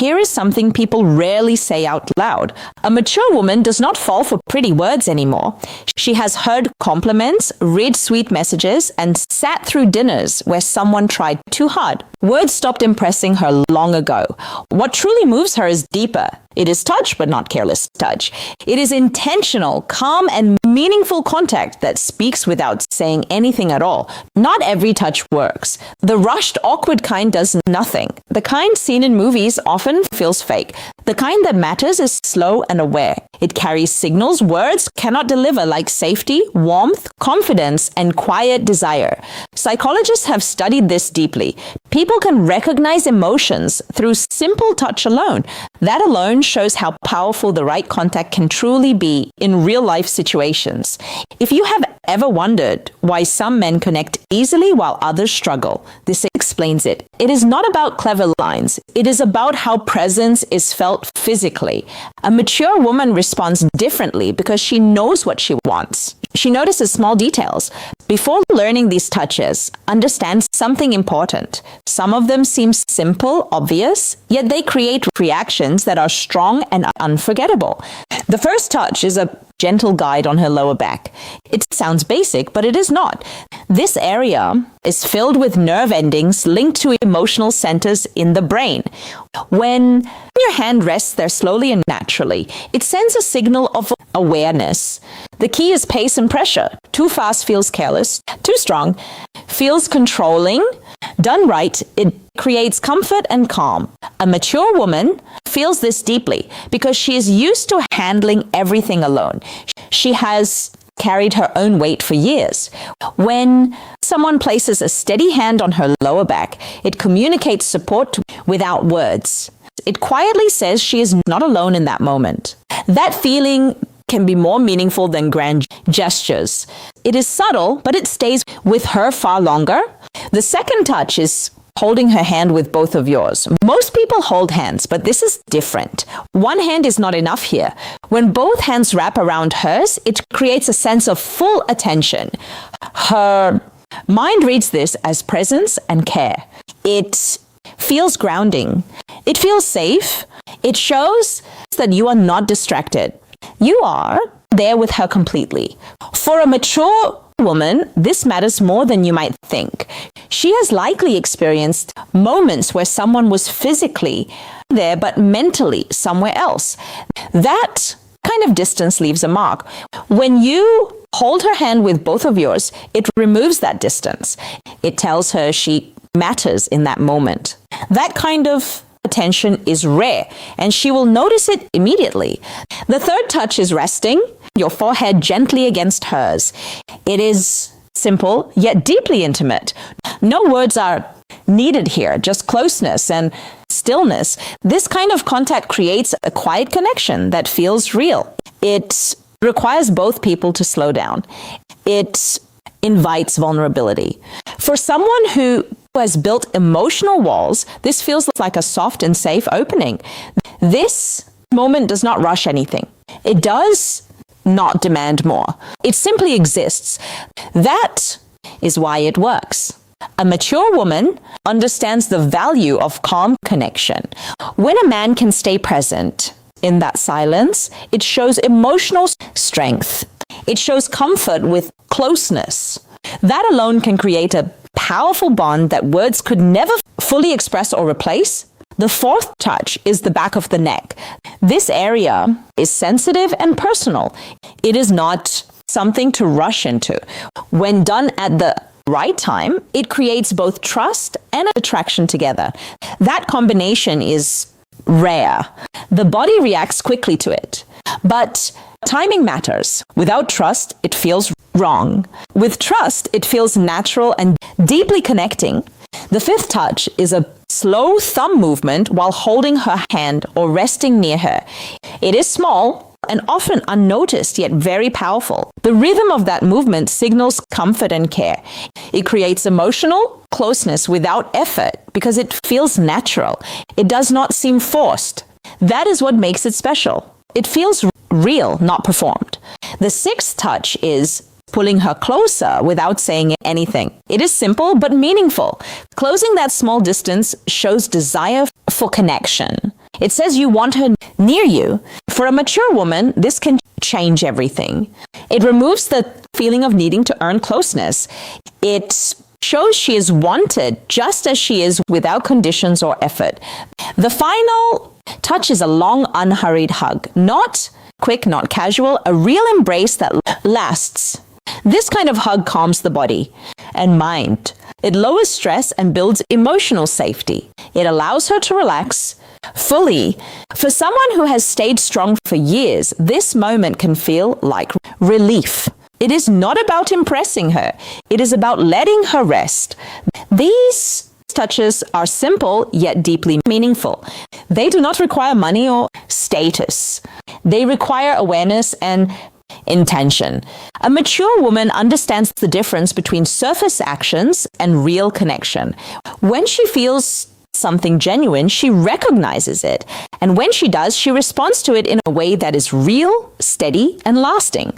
here is something people rarely say out loud. A mature woman does not fall for pretty words anymore. She has heard compliments, read sweet messages, and sat through dinners where someone tried too hard. Words stopped impressing her long ago. What truly moves her is deeper. It is touch, but not careless touch. It is intentional, calm, and meaningful contact that speaks without saying anything at all. Not every touch works. The rushed, awkward kind does nothing. The kind seen in movies often feels fake. The kind that matters is slow and aware. It carries signals words cannot deliver, like safety, warmth, confidence, and quiet desire. Psychologists have studied this deeply. People can recognize emotions through simple touch alone. That alone shows how powerful the right contact can truly be in real-life situations. If you have ever wondered why some men connect easily while others struggle, this explains it. It is not about clever lines. It is about how presence is felt physically. A mature woman responds differently because she knows what she wants. She notices small details. Before learning these touches, understand something important. Some of them seem simple, obvious, yet they create reactions that are strong and unforgettable. The first touch is a gentle guide on her lower back. It sounds basic, but it is not. This area is filled with nerve endings linked to emotional centers in the brain. When your hand rests there slowly and naturally, it sends a signal of awareness. The key is pace and pressure. Too fast feels careless. Too strong feels controlling. Done right, it creates comfort and calm. A mature woman feels this deeply because she is used to handling everything alone. She has carried her own weight for years. When someone places a steady hand on her lower back, it communicates support without words. It quietly says she is not alone in that moment. That feeling can be more meaningful than grand gestures. It is subtle, but it stays with her far longer. The second touch is holding her hand with both of yours. Most people hold hands, but this is different. One hand is not enough here. When both hands wrap around hers, it creates a sense of full attention. Her mind reads this as presence and care. It feels grounding. It feels safe. It shows that you are not distracted. You are there with her completely. For a mature woman, this matters more than you might think. She has likely experienced moments where someone was physically there but mentally somewhere else. That kind of distance leaves a mark. When you hold her hand with both of yours, it removes that distance. It tells her she matters in that moment. That kind of attention is rare, and she will notice it immediately. The third touch is resting your forehead gently against hers. It is simple, yet deeply intimate. No words are needed here, just closeness and stillness. This kind of contact creates a quiet connection that feels real. It requires both people to slow down. It invites vulnerability. For someone who has built emotional walls, this feels like a soft and safe opening. This moment does not rush anything. It does not demand more. It simply exists. That is why it works. A mature woman understands the value of calm connection. When a man can stay present in that silence, it shows emotional strength. It shows comfort with closeness. That alone can create a powerful bond that words could never fully express or replace. The fourth touch is the back of the neck. This area is sensitive and personal. It is not something to rush into. When done at the right time, it creates both trust and attraction together. That combination is rare. The body reacts quickly to it, but timing matters. Without trust, it feels wrong. With trust, it feels natural and deeply connecting. The fifth touch is a slow thumb movement while holding her hand or resting near her. It is small and often unnoticed, yet very powerful. The rhythm of that movement signals comfort and care. It creates emotional closeness without effort because it feels natural. It does not seem forced. That is what makes it special. It feels real, not performed. The sixth touch is pulling her closer without saying anything. It is simple but meaningful. Closing that small distance shows desire for connection. It says you want her near you. For a mature woman, this can change everything. It removes the feeling of needing to earn closeness. It shows she is wanted just as she is without conditions or effort. The final touch is a long, unhurried hug. Not quick, not casual, a real embrace that lasts. This kind of hug calms the body and mind. It lowers stress and builds emotional safety. It allows her to relax fully. For someone who has stayed strong for years, this moment can feel like relief. It is not about impressing her. It is about letting her rest. These touches are simple yet deeply meaningful. They do not require money or status. They require awareness and intention. A mature woman understands the difference between surface actions and real connection. When she feels something genuine, she recognizes it. And when she does, she responds to it in a way that is real, steady, and lasting.